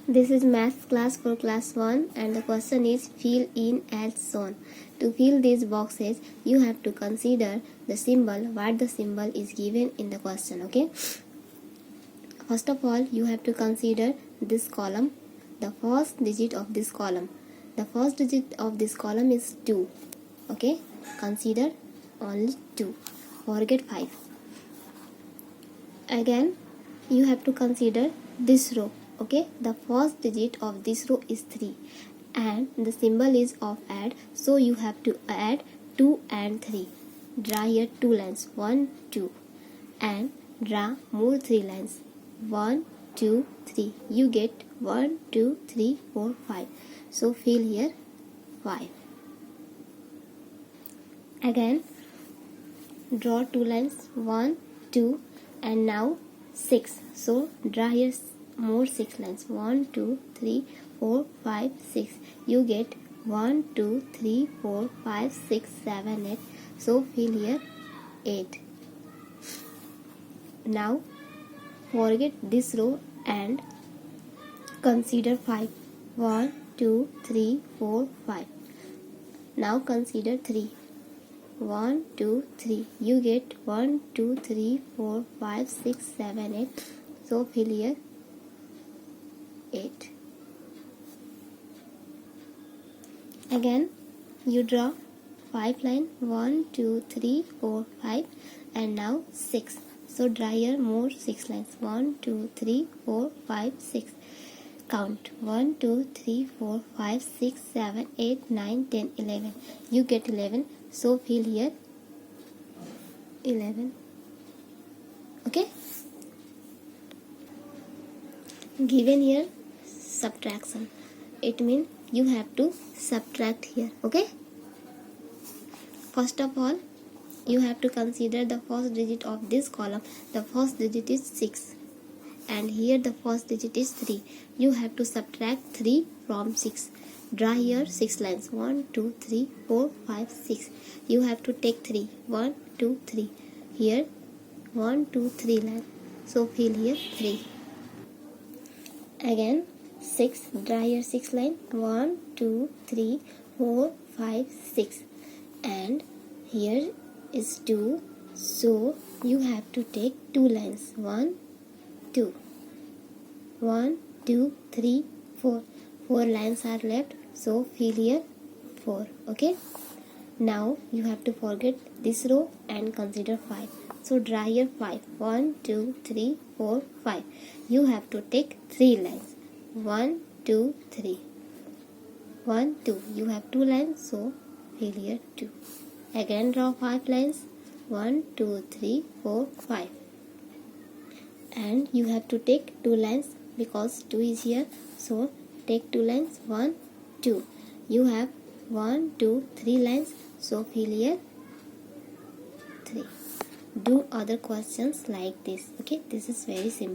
This is maths class for class 1 and the question is fill in as shown. To fill these boxes, you have to consider the symbol, what the symbol is given in the question, okay? First of all, you have to consider this column, the first digit of this column. The first digit of this column is 2, okay? Consider only 2, forget 5. Again, you have to consider this row. Okay, the first digit of this row is 3 and the symbol is of add, so you have to add 2 and 3. Draw here 2 lines, 1, 2, and draw more 3 lines, 1, 2, 3. You get 1, 2, 3, 4, 5. So fill here 5. Again, draw 2 lines, 1, 2, and now 6. So draw here more 6 lines, 1, 2, 3, 4, 5, 6. You get 1, 2, 3, 4, 5, 6, 7, 8. So fill here 8. Now forget this row and consider 5. 1, 2, 3, 4, 5. Now consider 3. 1, 2, 3. You get 1, 2, 3, 4, 5, 6, 7, 8. So fill here 8. Again, you draw 5 line, 1, 2, 3, 4, 5, and now 6. So draw here more 6 lines, 1, 2, 3, 4, 5, 6. Count 1, 2, 3, 4, 5, 6, 7, 8, 9, 10, 11. You get 11. So fill here 11. Okay. Given here subtraction. It means you have to subtract here. Okay. First of all, you have to consider the first digit of this column. The first digit is 6. And here the first digit is 3. You have to subtract 3 from 6. Draw here 6 lines. 1, 2, 3, 4, 5, 6. You have to take 3. 1, 2, 3. Here 1, 2, 3 lines. So fill here 3. Again 6. Draw here 6 lines. 1, 2, 3, 4, 5, 6. And here is 2. So you have to take 2 lines. 1, 2. 1, 2, 3, 4. 4 lines are left. So fill here 4. Okay. Now you have to forget this row and consider 5. So draw here 5. 1, 2, 3, 4, 5. You have to take 3 lines. 1, 2, 3. 1, 2. You have 2 lines. So fill here 2. Again draw 5 lines. 1, 2, 3, 4, 5. And you have to take 2 lines because 2 is here. So take 2 lines. 1, 2. You have 1, 2, 3 lines. So fill here 3. Do other questions like this. Okay, this is very simple.